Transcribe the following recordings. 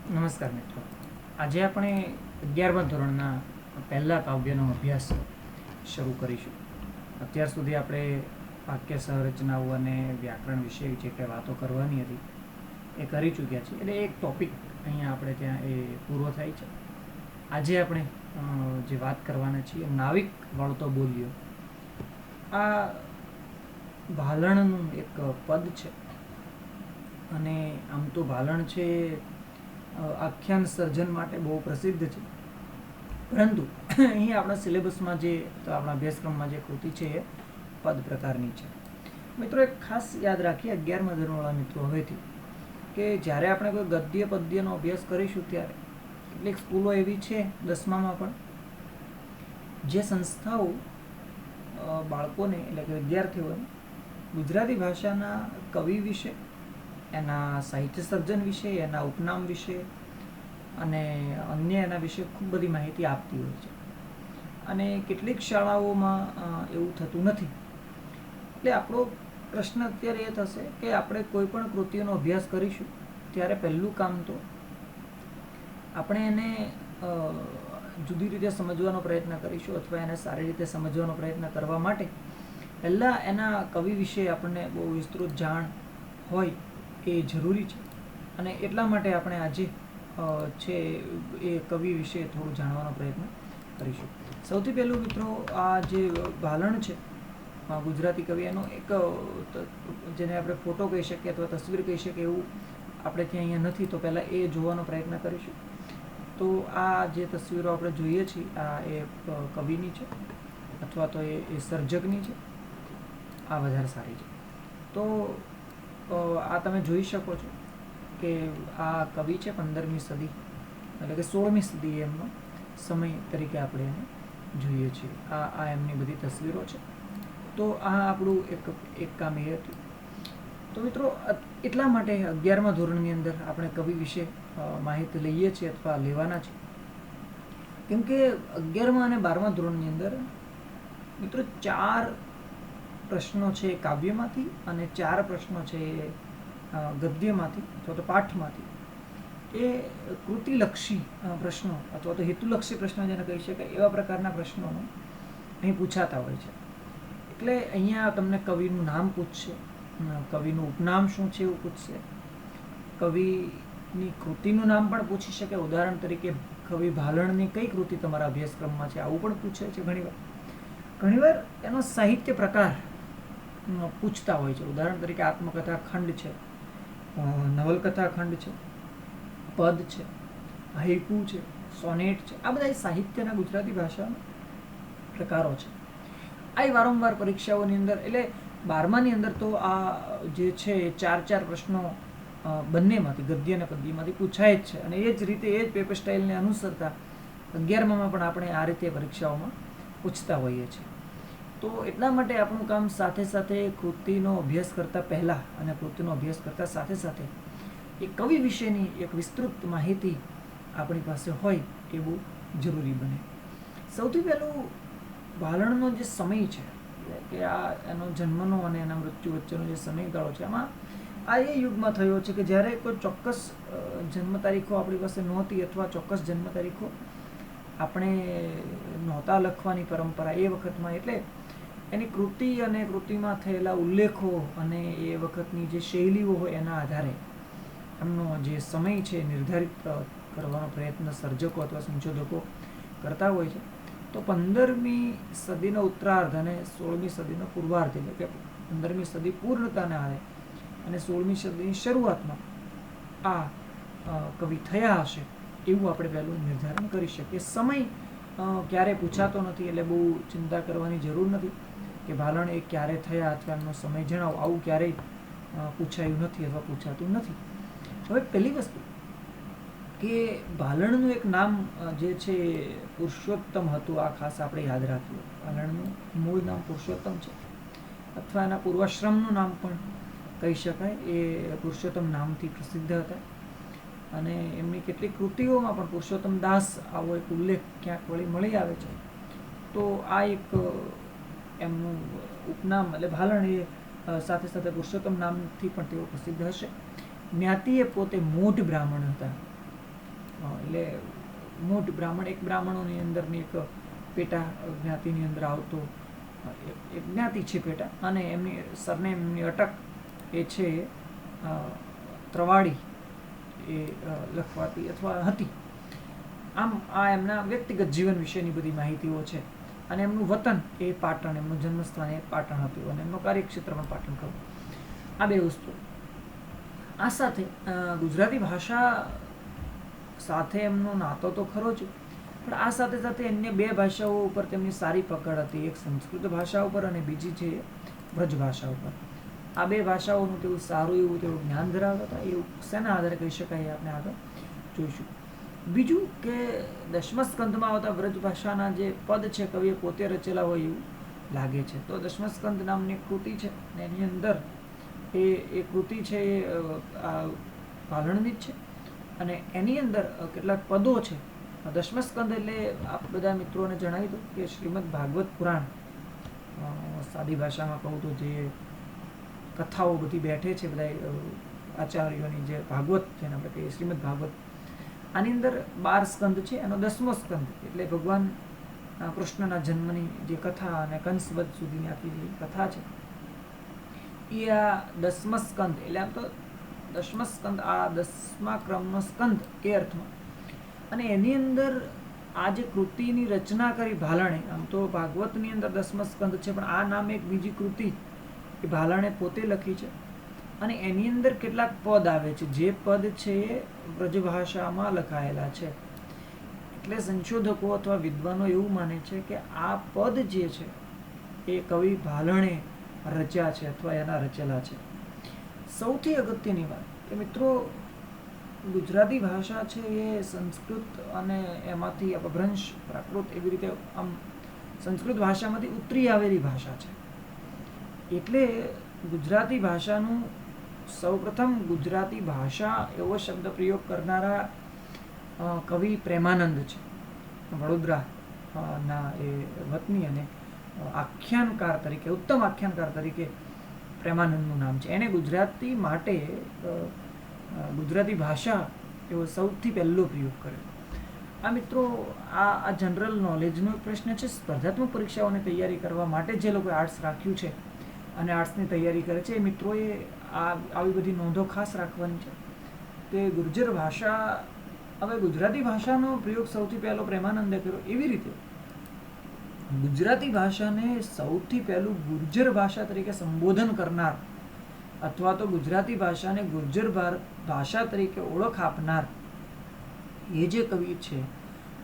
નમસ્કાર મિત્રો. આજે આપણે 11મા ધોરણના પહેલા કાવ્યનો અભ્યાસ શરૂ કરીશું. અત્યાર સુધી આપણે વાક્ય સંરચનાઓ અને વ્યાકરણ વિશે જે કંઈ વાતો કરવાની હતી એ કરી ચૂક્યા છીએ. એટલે એક ટોપિક અહીંયા આપણે ત્યાં એ પૂરો થાય છે. આજે આપણે જે વાત કરવાના છીએ નાવિક વળતો બોલ્યો. આ ભાલણનું એક પદ છે અને આમ તો ભાલણ છે આખ્યાન સર્જન માટે બહુ પ્રસિદ્ધ છે, પરંતુ અહીં આપણા સિલેબસમાં જે આપણા અભ્યાસક્રમમાં જે કૃતિ છે એ પદ પ્રકારની છે. મિત્રો એક ખાસ યાદ રાખીએ 11મા ધોરણવાળા મિત્રો હવેથી કે જ્યારે આપણે કોઈ ગદ્ય પદ્યનો અભ્યાસ કરીશું ત્યારે કેટલીક સ્કૂલો એવી છે 10મામાં પણ જે સંસ્થાઓ બાળકોને એટલે કે વિદ્યાર્થીઓને ગુજરાતી ભાષાના કવિ વિશે, એના સાહિત્ય સર્જન વિશે, એના ઉપનામ વિશે અને અન્ય એના વિશે ખૂબ બધી માહિતી આપતી હોય છે. અને કેટલીક શાળાઓમાં એવું થતું નથી. એટલે આપણો પ્રશ્ન અત્યારે એ થશે કે આપણે કોઈ પણ કૃતિનો અભ્યાસ કરીશું ત્યારે પહેલું કામ તો આપણે એને જુદી રીતે સમજવાનો પ્રયત્ન કરીશું, અથવા એને સારી રીતે સમજવાનો પ્રયત્ન કરવા માટે પહેલાં એના કવિ વિશે આપણને બહુ વિસ્તૃત જાણ હોય એ જરૂરી છે. અને એટલા માટે આપણે આજે છે એ કવિ વિશે થોડું જાણવાનો પ્રયત્ન કરીશું. સૌથી પહેલું મિત્રો, આ જે ભાલણ છે ગુજરાતી કવિ, એનો એક જેને આપણે ફોટો કહી શકીએ અથવા તસવીર કહી શકીએ એવું આપણે ત્યાં અહીંયા નથી, તો પહેલાં એ જોવાનો પ્રયત્ન કરીશું. તો આ જે તસવીરો આપણે જોઈએ છીએ આ એ કવિની છે અથવા તો એ સર્જકની છે. આ વધારે સારી છે. તો આ તમે જોઈ શકો છો કે આ કવિ છે 15મી સદી એટલે કે 16મી સદી એમનો સમય તરીકે આપણે એને જોઈએ છીએ. આ એમની બધી તસવીરો છે. તો આ આપણું એક કામ એ હતું. તો મિત્રો એટલા માટે 11મા ધોરણની અંદર આપણે કવિ વિશે માહિતી લઈએ છીએ અથવા લેવાના છે, કેમ કે 11મા અને 12મા ધોરણની અંદર મિત્રો 4 પ્રશ્નો છે કાવ્યમાંથી અને 4 પ્રશ્નો છે ગદ્યમાંથી અથવા તો પાઠમાંથી. એ કૃતિલક્ષી પ્રશ્નો અથવા તો હેતુલક્ષી પ્રશ્નો જેને કહી શકાય એવા પ્રકારના પ્રશ્નોનો અહીં પૂછાતા હોય છે. એટલે અહીંયા તમને કવિનું નામ પૂછશે, કવિનું ઉપનામ શું છે એવું પૂછશે, કવિની કૃતિનું નામ પણ પૂછી શકે. ઉદાહરણ તરીકે કવિ ભાલણની કઈ કૃતિ તમારા અભ્યાસક્રમમાં છે આવું પણ પૂછે છે ઘણીવાર એનો સાહિત્ય પ્રકાર પૂછતા હોય છે. ઉદાહરણ તરીકે આત્મકથા ખંડ છે, નવલકથા ખંડ છે, પદ છે, હૈકુ છે, સોનેટ છે. આ બધા સાહિત્યના ગુજરાતી ભાષાના પ્રકારો છે. આ વારંવાર પરીક્ષાઓની અંદર એટલે 12માની અંદર તો આ જે છે 4 પ્રશ્નો બંનેમાંથી ગદ્ય અને પદ્યમાંથી પૂછાય જ છે. અને એ જ રીતે એ જ પેપર સ્ટાઇલને અનુસરતા 11મામાં પણ આપણે આ રીતે પરીક્ષાઓમાં પૂછતા હોઈએ છીએ. તો એટલા માટે આપણું કામ સાથે સાથે કૃતિનો અભ્યાસ કરતાં પહેલાં અને કૃતિનો અભ્યાસ કરતાં સાથે સાથે એ કવિ વિશેની એક વિસ્તૃત માહિતી આપણી પાસે હોય એ બહુ જરૂરી બને. સૌથી પહેલું ભાલણનો જે સમય છે કે આ એનો જન્મનો અને એના મૃત્યુ વચ્ચેનો જે સમયગાળો છે, એમાં આ એ યુગમાં થયો છે કે જ્યારે કોઈ ચોક્કસ જન્મ તારીખો આપણી પાસે નહોતી અથવા ચોક્કસ જન્મ તારીખો આપણે નહોતા લખવાની પરંપરા એ વખતમાં. એટલે એની કૃતિ અને કૃતિમાં થયેલા ઉલ્લેખો અને એ વખતની જે શૈલીઓ હોય એના આધારે એમનો જે સમય છે નિર્ધારિત કરવાનો પ્રયત્ન સર્જકો અથવા સંશોધકો કરતા હોય છે. તો 15મી સદીનો ઉત્તરાર્ધ અને 16મી સદીનો પૂર્વાર્ધ એટલે કે 15મી સદી પૂર્ણતાને આરે અને 16મી સદીની શરૂઆતમાં આ કવિ થયા હશે એવું આપણે પહેલું નિર્ધારણ કરી શકીએ. સમય ક્યારે પૂછાતો નથી એટલે બહુ ચિંતા કરવાની જરૂર નથી કે ભાલણ એ ક્યારે થયા અથવા એમનો સમય જણાવો, આવું ક્યારેય પૂછાયું નથી અથવા પૂછાતું નથી. હવે પહેલી વસ્તુ કે ભાલણનું એક નામ જે છે પુરુષોત્તમ હતું. આ ખાસ આપણે યાદ રાખીએ. ભાલણનું મૂળ નામ પુરુષોત્તમ છે અથવા એના પૂર્વાશ્રમનું નામ પણ કહી શકાય. એ પુરુષોત્તમ નામથી પ્રસિદ્ધ હતા અને એમની કેટલીક કૃતિઓમાં પણ પુરુષોત્તમ દાસ આવો એક ઉલ્લેખ ક્યાંક વળી મળી આવે છે. તો આ એક એમનું ઉપનામ એટલે ભાલણ એ સાથે સાથે પુરુષોત્તમ નામથી પણ તેઓ પ્રસિદ્ધ હશે. જ્ઞાતિએ પોતે મોઢ બ્રાહ્મણ હતા. એટલે મોટ બ્રાહ્મણ, એક બ્રાહ્મણોની અંદરની એક પેટા જ્ઞાતિની અંદર આવતો એક જ્ઞાતિ છે પેટા, અને એમની સરનેમ, એમની અટક એ છે ત્રવાડી એ લખવાતી અથવા હતી. આમ આ એમના વ્યક્તિગત જીવન વિશેની બધી માહિતીઓ છે. અને એમનું વતન એ પાટણ, એમનું જન્મસ્થાન એ પાટણ હતું, અને એમનું કાર્યક્ષેત્ર પણ પાટણ ખરું. આ બે વસ્તુ. આ સાથે ગુજરાતી ભાષા સાથે એમનો નાતો તો ખરો જ, પણ આ સાથે સાથે અન્ય બે ભાષાઓ ઉપર તેમની સારી પકડ હતી. એક સંસ્કૃત ભાષા ઉપર અને બીજી છે વ્રજ ભાષા ઉપર. આ બે ભાષાઓનું તેવું સારું એવું તેવું જ્ઞાન ધરાવતા હતા. એવું શેના આધારે કહી શકાય આપણે આગળ જોઈશું. બીજું કે 10મા સ્કંધમાં આવતા વ્રજ ભાષાના જે પદ છે કવિએ પોતે રચેલા હોય એવું લાગે છે. તો 10મા સ્કંધ નામની કૃતિ છે, એની અંદર એ કૃતિ છે એ ભાલણની જ છે, અને એની અંદર કેટલાક પદો છે. 10મા સ્કંધ એટલે આપ બધા મિત્રોને જણાવી દઉં કે શ્રીમદ ભાગવત પુરાણ, સાદી ભાષામાં કહું તો જે કથાઓ બધી બેઠે છે બધા આચાર્યોની, જે ભાગવત જેને આપણે કહીએ શ્રીમદ ભાગવત, આની અંદર 12 સ્કંદ છે. એનો 10મો સ્કંદ એટલે ભગવાન કૃષ્ણના જન્મની જે કથા અને કંસવધ સુધીની આખી જે કથા છે એ આ 10મા સ્કંદ, એટલે આમ તો 10મા સ્કંદ આ 10મા ક્રમનો સ્કંદ એ અર્થમાં. અને એની અંદર આ જે કૃતિની રચના કરી ભાલણે, આમ તો ભાગવતની અંદર 10મા સ્કંદ છે, પણ આ નામે એક બીજી કૃતિ એ ભાલણે પોતે લખી છે. અને એની અંદર કેટલાક પદ આવે છે, જે પદ છે એ વ્રજભાષામાં લખાયેલા છે. એટલે સંશોધકો અથવા વિદ્વાનો એવું માને છે કે આ પદ જે છે એ કવિ ભાલણે રચ્યા છે અથવા એના રચેલા છે. સૌથી અગત્યની વાત કે મિત્રો, ગુજરાતી ભાષા છે એ સંસ્કૃત અને એમાંથી અપભ્રંશ, પ્રાકૃત, એવી રીતે આમ સંસ્કૃત ભાષામાંથી ઉતરી આવેલી ભાષા છે. એટલે ગુજરાતી ભાષાનું સૌપ્રથમ ગુજરાતી ભાષા એવો શબ્દ પ્રયોગ કરનારા કવિ પ્રેમાનંદ છે, વડોદરાના એ વતની, અને આખ્યાનકાર તરીકે, ઉત્તમ આખ્યાનકાર તરીકે પ્રેમાનંદનું નામ છે. એણે ગુજરાતી માટે ગુજરાતી ભાષા એવો સૌથી પહેલો પ્રયોગ કર્યો. આ મિત્રો આ જનરલ નોલેજનો પ્રશ્ન છે. સ્પર્ધાત્મક પરીક્ષાઓની તૈયારી કરવા માટે જે લોકોએ આર્ટ્સ રાખ્યું છે અને આર્ટ્સની તૈયારી કરે છે એ મિત્રોએ આવી બધી નોંધો ખાસ રાખવાની છે કે ગુર્જર ભાષા, હવે ગુજરાતી ભાષાનો પ્રયોગ સૌથી પહેલો પ્રેમાનંદે કર્યો. એવી રીતે ગુજરાતી ભાષાને સૌથી પહેલું ગુર્જર ભાષા તરીકે સંબોધન કરનાર, અથવા તો ગુજરાતી ભાષાને ગુર્જર ભાષા તરીકે ઓળખ આપનાર એ જે કવિ છે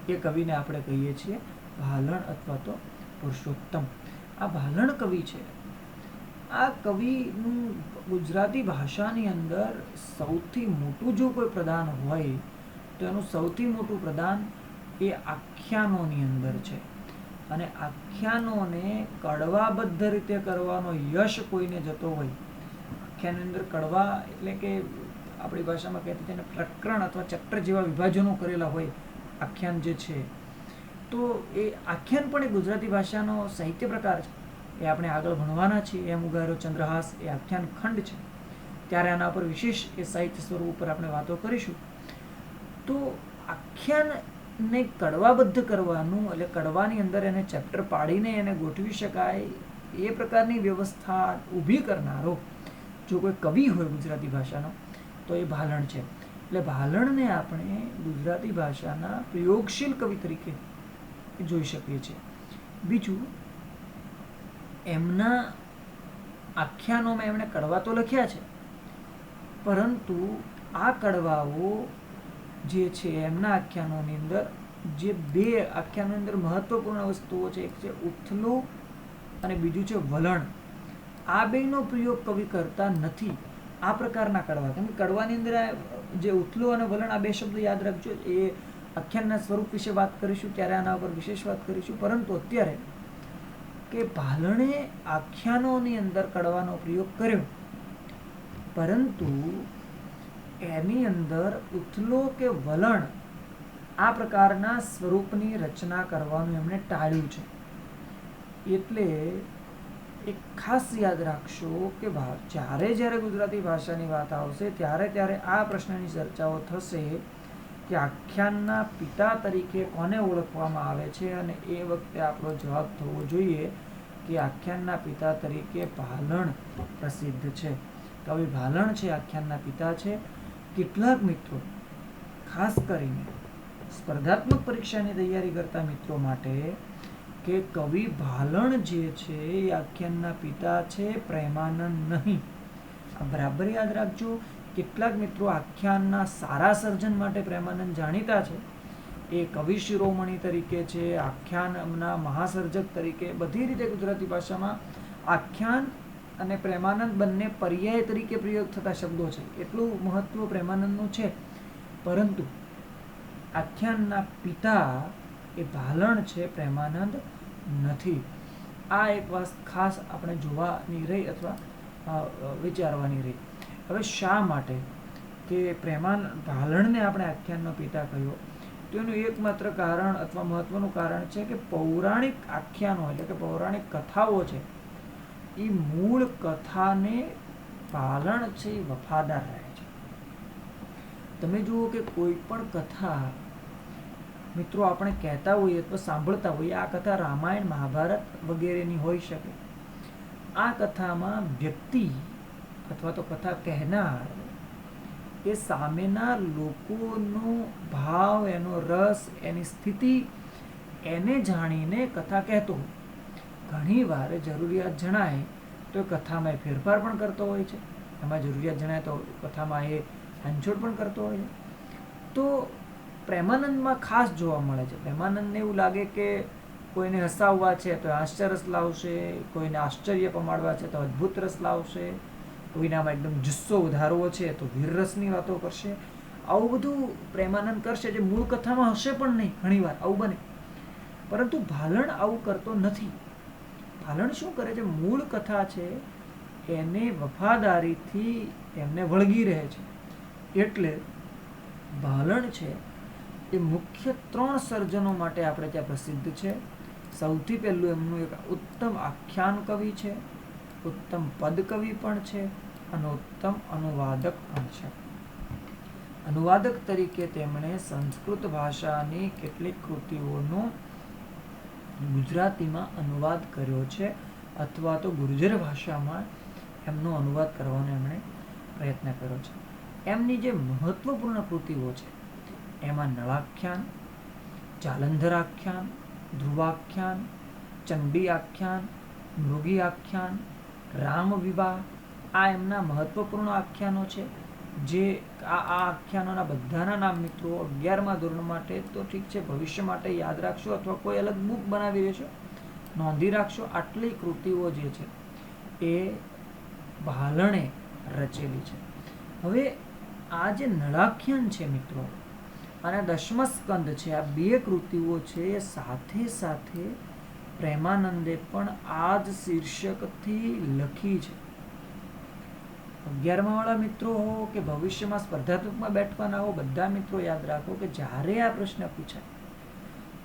એ કવિને આપણે કહીએ છીએ ભાલણ અથવા તો પુરુષોત્તમ. આ ભાલણ કવિ છે. આ કવિનું ગુજરાતી ભાષાની અંદર સૌથી મોટું જો કોઈ પ્રદાન હોય તો એનું સૌથી મોટું પ્રદાન એ આખ્યાનોની અંદર છે. અને આખ્યાનોને કડવાબદ્ધ રીતે કરવાનો યશ કોઈને જતો હોય, આખ્યાનની અંદર કડવા એટલે કે આપણી ભાષામાં કહેતી તેને પ્રકરણ અથવા ચેપ્ટર જેવા વિભાજનો કરેલા હોય આખ્યાન જે છે, તો એ આખ્યાન પણ એ ગુજરાતી ભાષાનો સાહિત્ય પ્રકાર છે. એ આપણે આગળ ભણવાના છીએ. એમ ઉગાર્યો ચંદ્રહાસ એ આખ્યાન ખંડ છે, ત્યારે આના પર વિશેષ એ સાહિત્ય સ્વરૂપ ઉપર આપણે વાતો કરીશું. તો આખ્યાનને કડવાબદ્ધ કરવાનું, એટલે કડવાની અંદર એને ચેપ્ટર પાડીને એને ગોઠવી શકાય એ પ્રકારની વ્યવસ્થા ઊભી કરનારો જો કોઈ કવિ હોય ગુજરાતી ભાષાનો તો એ ભાલણ છે. એટલે ભાલણને આપણે ગુજરાતી ભાષાના પ્રયોગશીલ કવિ તરીકે જોઈ શકીએ છીએ. બીજું, એમના આખ્યાનોમાં એમણે કડવા તો લખ્યા છે, પરંતુ આ કડવાઓ જે છે એમના આખ્યાનોની અંદર જે બે આખ્યાનોની અંદર મહત્વપૂર્ણ વસ્તુઓ છે, એક છે ઉથલો અને બીજું છે વલણ. આ બેનો પ્રયોગ કવિ કરતા નથી. આ પ્રકારના કડવા, કેમ કે કડવાની અંદર જે ઉથલો અને વલણ, આ બે શબ્દ યાદ રાખજો. એ આખ્યાનના સ્વરૂપ વિશે વાત કરીશું ત્યારે આના ઉપર વિશેષ વાત કરીશું. પરંતુ અત્યારે કે ભાલણે આખ્યાનોની અંદર કડવાનો પ્રયોગ કર્યો, પરંતુ એની અંદર ઉથલો કે વલણ આ પ્રકારના સ્વરૂપની રચના કરવાનું એમણે ટાળ્યું છે. એટલે એક ખાસ યાદ રાખશો કે જ્યારે ગુજરાતી ભાષાની વાત આવશે ત્યારે આ પ્રશ્નની ચર્ચાઓ થશે કે આખ્યાનના પિતા તરીકે કોને ઓળખવામાં આવે છે, અને એ વખતે આપણો જવાબ થવો જોઈએ કે આખ્યાનના પિતા તરીકે ભાલણ પ્રસિદ્ધ છે. કવિ ભાલણ છે આખ્યાનના પિતા છે. કેટલાક મિત્રો, ખાસ કરીને સ્પર્ધાત્મક પરીક્ષાની તૈયારી કરતા મિત્રો માટે, કે કવિ ભાલણ જે છે એ આખ્યાનના પિતા છે, પ્રેમાનંદ નહીં. આ બરાબર યાદ રાખજો. કેટલાક મિત્રો આખ્યાનના સારા સર્જન માટે પ્રેમાનંદ જાણીતા છે, એ કવિ શિરોમણી તરીકે છે, આખ્યાનના મહાસર્જક તરીકે. બધી રીતે ગુજરાતી ભાષામાં આખ્યાન અને પ્રેમાનંદ બંને પર્યાય તરીકે પ્રયોગ થતા શબ્દો છે. એટલું મહત્વ પ્રેમાનંદનું છે. પરંતુ આખ્યાનના પિતા એ ભાલણ છે, પ્રેમાનંદ નથી. આ એક વાત ખાસ આપણે જોવાની રહી અથવા વિચારવાની રહી. હવે શા માટે કે ભાલણને આપણે આખ્યાનનો પિતા કહ્યો, તો એનું એકમાત્ર કારણ અથવા મહત્વનું કારણ છે કે પૌરાણિક આખ્યાનો એટલે કે પૌરાણિક કથાઓ છે, એ મૂળ કથાને ભાલણ છે એ વફાદાર રહે છે. તમે જુઓ કે કોઈ પણ કથા મિત્રો આપણે કહેતા હોઈએ અથવા સાંભળતા હોઈએ, આ કથા રામાયણ મહાભારત વગેરેની હોઈ શકે. આ કથામાં વ્યક્તિ અથવા તો કથા કહેનાર એ સામેના લોકોનો ભાવ, એનો રસ, એની સ્થિતિ એને જાણીને કથા કહેતો હોય. ઘણી વાર જરૂરિયાત જણાય તો એ કથામાં એ ફેરફાર પણ કરતો હોય છે. એમાં જરૂરિયાત જણાય તો કથામાં એ હાંછોડ પણ કરતો હોય છે. તો પ્રેમાનંદમાં ખાસ જોવા મળે છે. પ્રેમાનંદને એવું લાગે કે કોઈને હસાવવા છે તો હાસ્યરસ લાવશે, કોઈને આશ્ચર્ય પમાડવા છે તો અદ્ભુત રસ લાવશે, કોઈનામાં એકદમ જુસ્સો વધારવો છે તો વીરરસની વાતો કરશે. આવું બધું પ્રેમાનંદ કરશે, જે મૂળ કથામાં હશે પણ નહીં. ઘણીવાર આવું બને. પરંતુ ભાલણ આવું કરતો નથી. ભાલણ શું કરે છે? મૂળ કથા છે એને વફાદારીથી એમને વળગી રહે છે. એટલે ભાલણ છે એ મુખ્ય 3 સર્જનો માટે આપણે ત્યાં પ્રસિદ્ધ છે. સૌથી પહેલું એમનું એક ઉત્તમ આખ્યાન કવિ છે, ઉત્તમ પદ કવિ પણ છે અને ઉત્તમ અનુવાદક પણ છે. અનુવાદક તરીકે તેમણે સંસ્કૃત ભાષાની કેટલીક કૃતિઓનો ગુજરાતીમાં અનુવાદ કર્યો છે, અથવા તો ગુર્જર ભાષામાં એમનો અનુવાદ કરવાનો એમણે પ્રયત્ન કર્યો છે. એમની જે મહત્વપૂર્ણ કૃતિઓ છે એમાં નળાખ્યાન, જાલંધર આખ્યાન, ધ્રુવાખ્યાન, ચંડી આખ્યાન, મૃગી આખ્યાન, રામ વિવાહ, આ એમના મહત્વપૂર્ણ આખ્યાનો છે. જે આ આખ્યાનોના બધાના નામ મિત્રો 11મા ધોરણ માટે તો ઠીક છે, ભવિષ્ય માટે યાદ રાખશો અથવા કોઈ અલગ બુક બનાવી લેશો, નોંધી રાખશો. આટલી કૃતિઓ જે છે એ ભાલણે રચેલી છે. હવે આ જે નળાખ્યાન છે મિત્રો અને દશમસ્કંદ છે, આ 2 કૃતિઓ છે, સાથે સાથે પ્રેમાનંદે પણ આ જ શીર્ષકથી લખી છે. 11મા વાળા મિત્રો હો કે ભવિષ્યમાં સ્પર્ધાત્મકમાં બેઠવાના હો, બધા મિત્રો યાદ રાખો કે જ્યારે આ પ્રશ્ન પૂછાય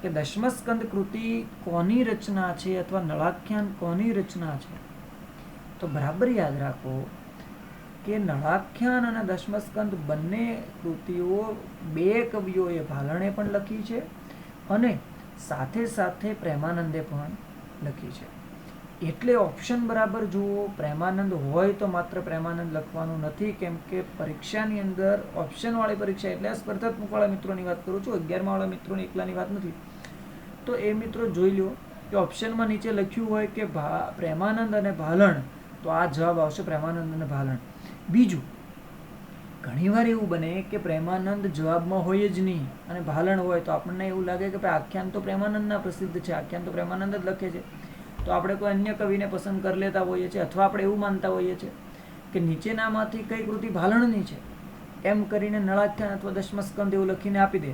કે દશમસ્કંદ કૃતિ કોની રચના છે અથવા નળાખ્યાન કોની રચના છે, તો બરાબર યાદ રાખો કે નળાખ્યાન અને દશમસ્કંદ બંને કૃતિઓ 2 કવિઓએ ભાલણે પણ લખી છે અને સાથે સાથે પ્રેમાનંદે પણ લખી છે. એટલે ઓપ્શન બરાબર જુઓ. પ્રેમાનંદ હોય તો માત્ર પ્રેમાનંદ લખવાનું નથી, કેમ કે પરીક્ષાની અંદર ઓપ્શનવાળી પરીક્ષા એટલે સ્પર્ધાત્મકવાળા મિત્રોની વાત કરું છું, 11મા વાળા મિત્રોની એકલાની વાત નથી. તો એ મિત્રો જોઈ લો કે ઓપ્શનમાં નીચે લખ્યું હોય કે પ્રેમાનંદ અને ભાલણ, તો આ જવાબ આવશે પ્રેમાનંદ અને ભાલણ. બીજું, ઘણીવાર એવું બને કે પ્રેમાનંદ જવાબમાં હોય જ નહીં અને ભાલણ હોય, તો આપણને એવું લાગે કે ભાઈ આખ્યાન તો પ્રેમાનંદના પ્રસિદ્ધ છે, આખ્યાન તો પ્રેમાનંદ જ લખે છે, તો આપણે કોઈ અન્ય કવિને પસંદ કરી લેતા હોઈએ છીએ. અથવા આપણે એવું માનતા હોઈએ છીએ કે નીચેનામાંથી કઈ કૃતિ ભાલણની છે એમ કરીને નળાખ્યાન અથવા દશમસ્કંદ એવું લખીને આપી દે,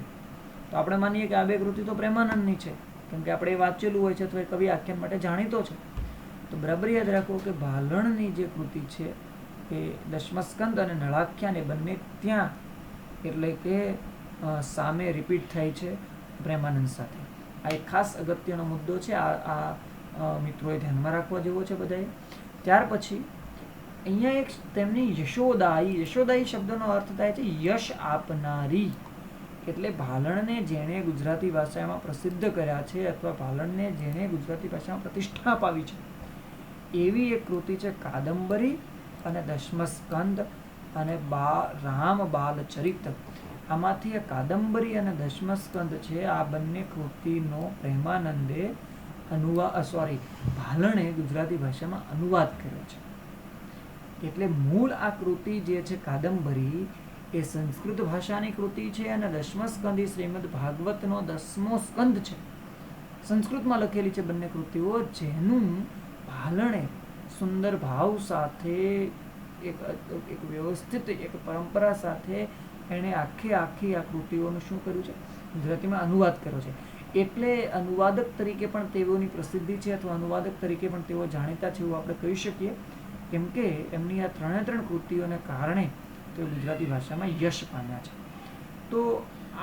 તો આપણે માનીએ કે આ 2 કૃતિ તો પ્રેમાનંદની છે, કેમ કે આપણે એ વાંચેલું હોય છે અથવા કવિ આખ્યાન માટે જાણીતો છે. તો બરાબર યાદ રાખો કે ભાલણની જે કૃતિ છે એ દશમસ્કંદ અને નળાખ્યાન એ બંને ત્યાં એટલે કે સામે રિપીટ થાય છે પ્રેમાનંદ સાથે. આ એક ખાસ અગત્યનો મુદ્દો છે. આ મિત્રોએ ધ્યાનમાં રાખવા જેવો છે બધાએ. ત્યાર પછી અહીંયા એક તેમની યશોદાઈ શબ્દનો અર્થ થાય છે યશ આપનારી. એટલે ભાલણને જેણે ગુજરાતી ભાષામાં પ્રસિદ્ધ કર્યા છે અથવા ભાલણને જેણે ગુજરાતી ભાષામાં પ્રતિષ્ઠા અપાવી છે એવી એક કૃતિ છે કાદંબરી અને દશમસ્કંદ અને રામ બાલ ચરિત. આમાંથી આ કાદંબરી અને દશમસ્કંદ છે, આ બંને કૃતિનો પ્રેમાનંદે ભાલણે ગુજરાતી ભાષામાં અનુવાદ કર્યો છે. એટલે મૂળ આ કૃતિ જે છે કાદંબરી એ સંસ્કૃત ભાષાની કૃતિ છે અને દશમસ્કંદ એ શ્રીમદ ભાગવતનો 10મો સ્કંદ છે. સંસ્કૃતમાં લખેલી છે બંને કૃતિઓ, જેનું ભાલણે સુંદર ભાવ સાથે એક વ્યવસ્થિત એક પરંપરા સાથે એણે આખી આ કૃતિઓનું શું કર્યું છે, ગુજરાતીમાં અનુવાદ કર્યો છે. એટલે અનુવાદક તરીકે પણ તેઓની પ્રસિદ્ધિ છે અથવા અનુવાદક તરીકે પણ તેઓ જાણીતા છે એવું આપણે કહી શકીએ, કેમ કે એમની આ ત્રણ કૃતિઓને કારણે તેઓ ગુજરાતી ભાષામાં યશ પામ્યા છે. તો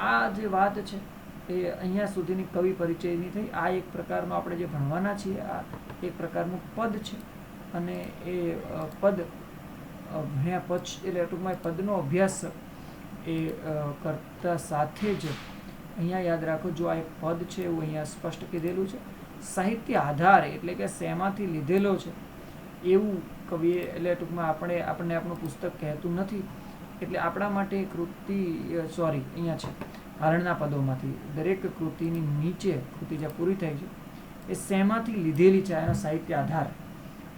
આ જે વાત છે એ અહીંયા સુધીની કવિ પરિચયની થઈ. આ એક પ્રકારનો આપણે જે ભણવાના છીએ આ એક પ્રકારનું પદ છે અને એ પદ ભણ્યા પછી એટલે ટૂંકમાં પદનો અભ્યાસ એ કરતા સાથે જ અહીંયા યાદ રાખો, જો આ એક પદ છે એવું અહીંયા સ્પષ્ટ કીધેલું છે. સાહિત્ય આધાર એટલે કે શેમાંથી લીધેલો છે એવું કવિએ એટલે ટૂંકમાં આપણને આપણું પુસ્તક કહેતું નથી. એટલે આપણા માટે કૃતિ અહીંયા છે ભાલણના પદોમાંથી દરેક કૃતિની નીચે કૃતિ જે પૂરી થાય છે એ શેમાંથી લીધેલી છે એનો સાહિત્ય આધાર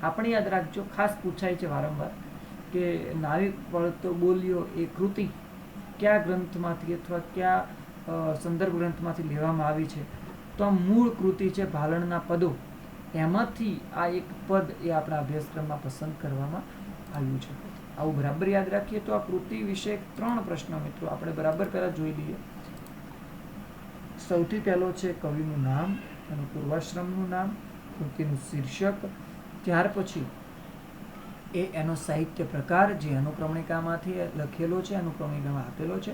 આપણે યાદ રાખજો. ખાસ પૂછાય છે વારંવાર કે નાવિક વળતો બોલ્યો એ કૃતિ કયા ગ્રંથમાંથી અથવા કયા સંદર્ભ ગ્રંથમાંથી લેવામાં આવી છે. તો આ મૂળ કૃતિ છે ભાલણના પદો, એમાંથી આ એક પદ એ આપણા અભ્યાસક્રમમાં પસંદ કરવામાં આવ્યું છે. આવું બરાબર યાદ રાખીએ. તો આ કૃતિ વિશે 3 પ્રશ્નો મિત્રો આપણે બરાબર પહેલા જોઈ લઈએ. સૌથી પહેલો છે કવિનું નામ, એનું પૂર્વાશ્રમનું નામ, કૃતિનું શીર્ષક, ત્યાર પછી એનો સાહિત્ય પ્રકાર જે અનુક્રમણિકામાંથી લખેલો છે, અનુક્રમણિકામાં આપેલો છે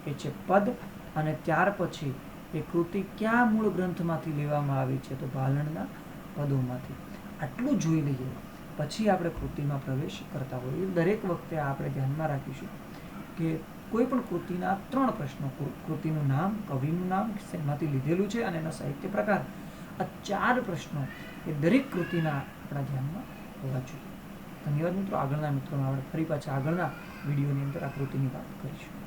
એ છે પદ, અને ત્યાર પછી એ કૃતિ કયા મૂળ ગ્રંથમાંથી લેવામાં આવી છે, તો ભાલણના પદોમાંથી. આટલું જોઈ લઈએ પછી આપણે કૃતિમાં પ્રવેશ કરતા હોઈએ. દરેક વખતે આપણે ધ્યાનમાં રાખીશું કે કોઈ પણ કૃતિના 3 પ્રશ્નો, કૃતિનું નામ, કવિનું નામ, શેમાંથી લીધેલું છે અને એનો સાહિત્ય પ્રકાર, આ 4 પ્રશ્નો એ દરેક કૃતિના આપણા ધ્યાનમાં હોવા જોઈએ. ધન્યવાદ મિત્રો. આગળના મિત્રોમાં આપણે ફરી પાછા આગળના વિડીયોની અંદર આ કૃતિની વાત કરીશું.